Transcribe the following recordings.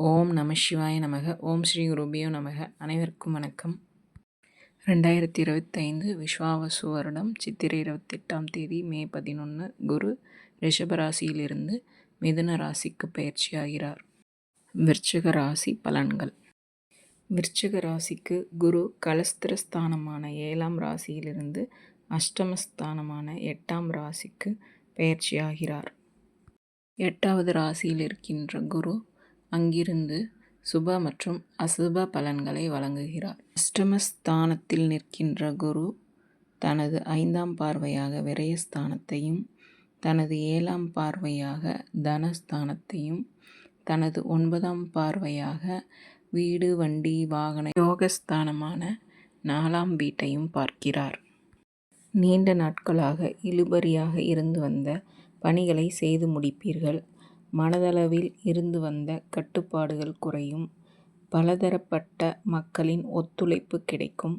ஓம் நம சிவாய நமக. ஓம் ஸ்ரீ குருபியோ நமக. அனைவருக்கும் வணக்கம். 2025 விஸ்வாவசு வருடம் சித்திரை 28ஆம் தேதி மே 11 குரு ரிஷபராசியிலிருந்து மிதுன ராசிக்கு பயிற்சியாகிறார். விருச்சிக ராசி பலன்கள். விருச்சிக ராசிக்கு குரு கலஸ்திரஸ்தானமான 7ஆம் ராசியிலிருந்து அஷ்டமஸ்தானமான 8ஆம் ராசிக்கு பயிற்சியாகிறார். 8வது ராசியில் இருக்கின்ற குரு அங்கிருந்து சுப மற்றும் அசுப பலன்களை வழங்குகிறார். அஷ்டமஸ்தானத்தில் நிற்கின்ற குரு தனது 5ஆம் பார்வையாக விரயஸ்தானத்தையும், தனது 7ஆம் பார்வையாக தனஸ்தானத்தையும், தனது 9ஆம் பார்வையாக வீடு வண்டி வாகன யோகஸ்தானமான 4ஆம் வீட்டையும் பார்க்கிறார். நீண்ட நாட்களாக இழுபறியாக இருந்து வந்த பணிகளை செய்து முடிப்பீர்கள். மனதளவில் இருந்து வந்த கட்டுப்பாடுகள் குறையும். பலதரப்பட்ட மக்களின் ஒத்துழைப்பு கிடைக்கும்.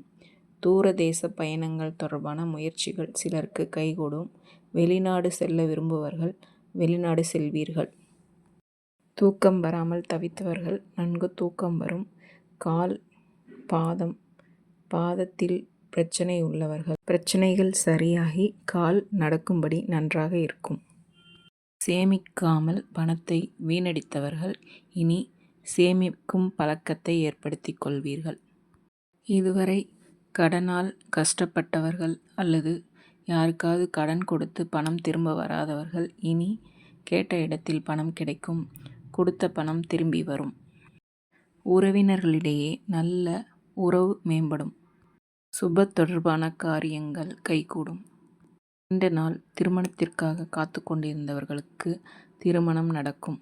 தூரதேச பயணங்கள் தொடர்பான முயற்சிகள் சிலருக்கு கைகூடும். வெளிநாடு செல்ல விரும்புவர்கள் வெளிநாடு செல்வீர்கள். தூக்கம் வராமல் தவித்தவர்கள் நன்கு தூக்கம் வரும். கால் பாதத்தில் பிரச்சனை உள்ளவர்கள் பிரச்சனைகள் சரியாகி கால் நடக்கும்படி நன்றாக இருக்கும். சேமிக்காமல் பணத்தை வீணடித்தவர்கள் இனி சேமிக்கும் பழக்கத்தை ஏற்படுத்திக் கொள்வீர்கள். இதுவரை கடனால் கஷ்டப்பட்டவர்கள் அல்லது யாருக்காவது கடன் கொடுத்து பணம் திரும்ப வராதவர்கள் இனி கேட்ட இடத்தில் பணம் கிடைக்கும். கொடுத்த பணம் திரும்பி வரும். உறவினர்களிடையே நல்ல உறவு மேம்படும். சுப தொடர்பான காரியங்கள் கைகூடும். நீண்ட நாள் திருமணத்திற்காக காத்து கொண்டிருந்தவர்களுக்கு திருமணம் நடக்கும்.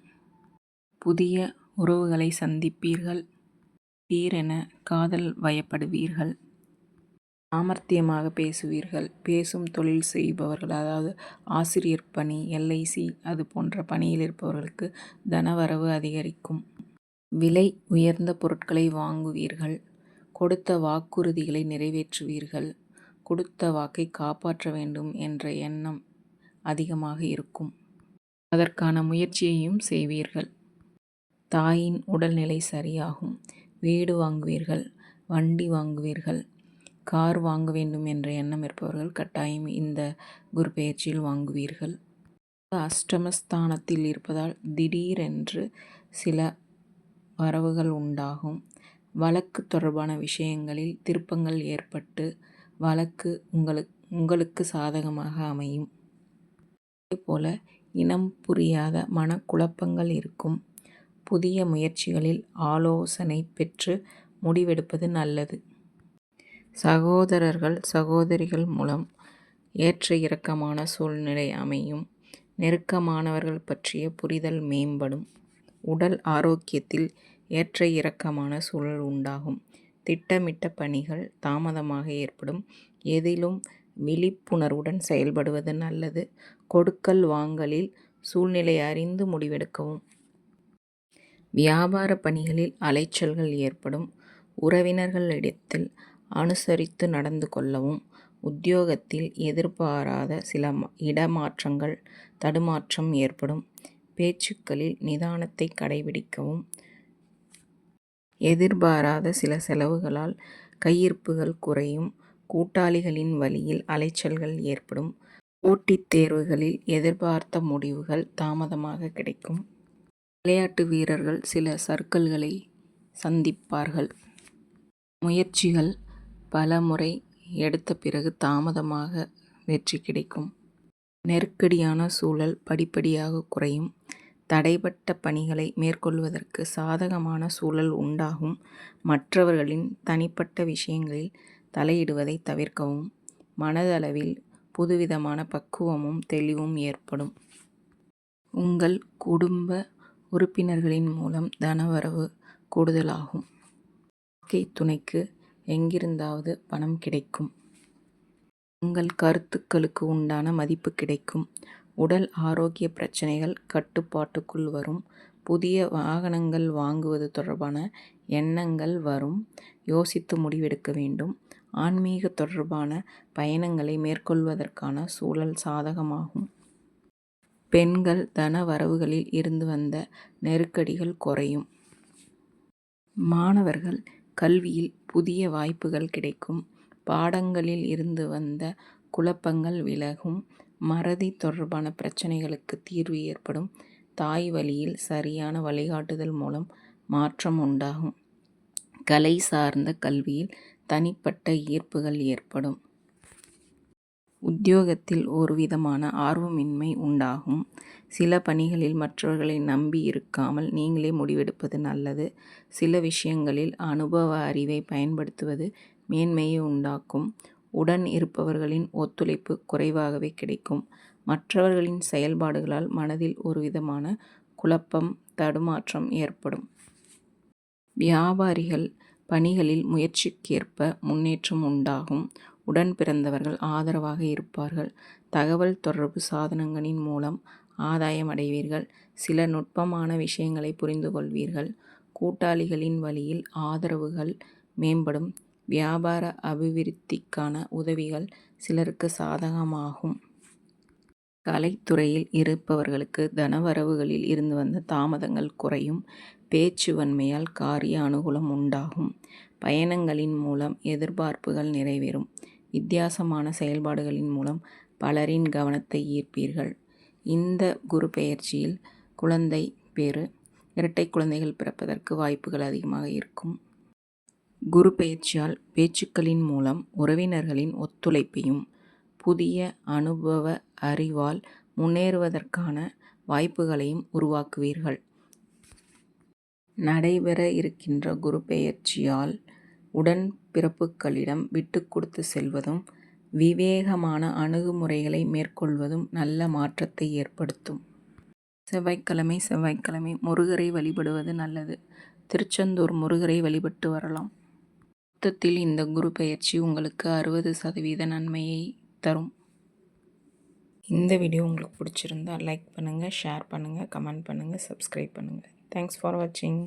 புதிய உறவுகளை சந்திப்பீர்கள். திடீரென காதல் வயப்படுவீர்கள். சாமர்த்தியமாக பேசுவீர்கள். பேசும் தொழில் செய்பவர்கள், அதாவது ஆசிரியர் பணி, LIC அது போன்ற பணியில் இருப்பவர்களுக்கு தனவரவு அதிகரிக்கும். விலை உயர்ந்த பொருட்களை வாங்குவீர்கள். கொடுத்த வாக்குறுதிகளை நிறைவேற்றுவீர்கள். கொடுத்த வாக்கை காப்பாற்ற வேண்டும் என்ற எண்ணம் அதிகமாக இருக்கும். அதற்கான முயற்சியையும் செய்வீர்கள். தாயின் உடல்நிலை சரியாகும். வீடு வாங்குவீர்கள். வண்டி வாங்குவீர்கள். கார் வாங்க வேண்டும் என்ற எண்ணம் இருப்பவர்கள் கட்டாயம் இந்த குரு பெயர்ச்சியில் வாங்குவீர்கள். அஷ்டமஸ்தானத்தில் இருப்பதால் திடீரென்று சில வரவுகள் உண்டாகும். வழக்கு தொடர்பான விஷயங்களில் திருப்பங்கள் ஏற்பட்டு வழக்கு உங்களுக்கு சாதகமாக அமையும். அதேபோல இனம் புரியாத மனக்குழப்பங்கள் இருக்கும். புதிய முயற்சிகளில் ஆலோசனை பெற்று முடிவெடுப்பது நல்லது. சகோதரர்கள் சகோதரிகள் மூலம் ஏற்ற இறக்கமான சூழ்நிலை அமையும். நெருக்கமானவர்கள் பற்றிய புரிதல் மேம்படும். உடல் ஆரோக்கியத்தில் ஏற்ற இறக்கமான சூழல் உண்டாகும். திட்டமிட்ட பணிகள் தாமதமாக ஏற்படும். எதிலும் விழிப்புணர்வுடன் செயல்படுவது நல்லது. கொடுக்கல் வாங்கலில் சூழ்நிலை அறிந்து முடிவெடுக்கவும். வியாபார பணிகளில் அலைச்சல்கள் ஏற்படும். உறவினர்களிடத்தில் அனுசரித்து நடந்து கொள்ளவும். உத்தியோகத்தில் எதிர்பாராத சில இடமாற்றங்கள் தடுமாற்றம் ஏற்படும். பேச்சுக்களில் நிதானத்தை கடைபிடிக்கவும். எதிர்பாராத சில செலவுகளால் கையிருப்புகள் குறையும். கூட்டாளிகளின் வழியில் அலைச்சல்கள் ஏற்படும். போட்டித் தேர்வுகளில் எதிர்பார்த்த முடிவுகள் தாமதமாக கிடைக்கும். விளையாட்டு வீரர்கள் சில சறுக்கல்களை சந்திப்பார்கள். முயற்சிகள் பல முறை எடுத்த பிறகு தாமதமாக வெற்றி கிடைக்கும். நெருக்கடியான சூழல் படிப்படியாக குறையும். தடைப்பட்ட பணிகளை மேற்கொள்வதற்கு சாதகமான சூழல் உண்டாகும். மற்றவர்களின் தனிப்பட்ட விஷயங்களில் தலையிடுவதை தவிர்க்கவும். மனதளவில் புதுவிதமான பக்குவமும் தெளிவும் ஏற்படும். உங்கள் குடும்ப உறுப்பினர்களின் மூலம் தனவரவு கூடுதலாகும். வாழ்க்கை துணைக்கு எங்கிருந்தாவது பணம் கிடைக்கும். உங்கள் கருத்துக்களுக்கு உண்டான மதிப்பு கிடைக்கும். உடல் ஆரோக்கிய பிரச்சனைகள் கட்டுப்பாட்டுக்குள் வரும். புதிய வாகனங்கள் வாங்குவது தொடர்பான எண்ணங்கள் வரும். யோசித்து முடிவெடுக்க வேண்டும். ஆன்மீக தொடர்பான பயணங்களை மேற்கொள்வதற்கான சூழல் சாதகமாகும். பெண்கள் தன வரவுகளில் இருந்து வந்த நெருக்கடிகள் குறையும். மாணவர்கள் கல்வியில் புதிய வாய்ப்புகள் கிடைக்கும். பாடங்களில் இருந்து வந்த குழப்பங்கள் விலகும். மறதி தொடர்பான பிரச்சனைகளுக்கு தீர்வு ஏற்படும். தாய் வழியில் சரியான வழிகாட்டுதல் மூலம் மாற்றம் உண்டாகும். கலை சார்ந்த கல்வியில் தனிப்பட்ட ஈர்ப்புகள் ஏற்படும். உத்தியோகத்தில் ஒருவிதமான ஆர்வமின்மை உண்டாகும். சில பணிகளில் மற்றவர்களை நம்பி இருக்காமல் நீங்களே முடிவெடுப்பது நல்லது. சில விஷயங்களில் அனுபவ அறிவை பயன்படுத்துவது மேன்மையை உண்டாக்கும். உடன் இருப்பவர்களின் ஒத்துழைப்பு குறைவாகவே கிடைக்கும். மற்றவர்களின் செயல்பாடுகளால் மனதில் ஒருவிதமான குழப்பம், தடுமாற்றம் ஏற்படும். வியாபாரிகள் பணிகளில் முயற்சிக்கேற்ப முன்னேற்றம் உண்டாகும். உடன் பிறந்தவர்கள் ஆதரவாக இருப்பார்கள். தகவல் தொடர்பு சாதனங்களின் மூலம் ஆதாயம் அடைவீர்கள். சில நுட்பமான விஷயங்களை புரிந்து கொள்வீர்கள். கூட்டாளிகளின் வழியில் ஆதரவுகள் மேம்படும். வியாபார அபிவிருத்திக்கான உதவிகள் சிலருக்கு சாதகமாகும். கலைத்துறையில் இருப்பவர்களுக்கு தனவரவுகளில் இருந்து வந்த தாமதங்கள் குறையும். பேச்சு வன்மையால் காரிய அனுகூலம் உண்டாகும். பயணங்களின் மூலம் எதிர்பார்ப்புகள் நிறைவேறும். வித்தியாசமான செயல்பாடுகளின் மூலம் பலரின் கவனத்தை ஈர்ப்பீர்கள். இந்த குரு பெயர்ச்சியில் குழந்தை பேறு, இரட்டை குழந்தைகள் பிறப்பதற்கு வாய்ப்புகள் அதிகமாக இருக்கும். குரு பெயர்ச்சியால் பேச்சுக்களின் மூலம் உறவினர்களின் ஒத்துழைப்பையும் புதிய அனுபவ அறிவால் முன்னேறுவதற்கான வாய்ப்புகளையும் உருவாக்குவீர்கள். நடைபெற இருக்கின்ற குரு பெயர்ச்சியால் உடன் பிறப்புகளிடம் விட்டு கொடுத்து செல்வதும் விவேகமான அணுகுமுறைகளை மேற்கொள்வதும் நல்ல மாற்றத்தை ஏற்படுத்தும். செவ்வாய்க்கிழமை முருகரை வழிபடுவது நல்லது. திருச்செந்தூர் முருகரை வழிபட்டு வரலாம். மொத்தத்தில் இந்த குரு பெயர்ச்சி உங்களுக்கு 60% நன்மையை தரும். இந்த வீடியோ உங்களுக்கு பிடிச்சிருந்தா லைக் பண்ணுங்கள், ஷேர் பண்ணுங்கள், கமெண்ட் பண்ணுங்கள், சப்ஸ்கிரைப் பண்ணுங்கள். தேங்க்ஸ் ஃபார் வாட்சிங்.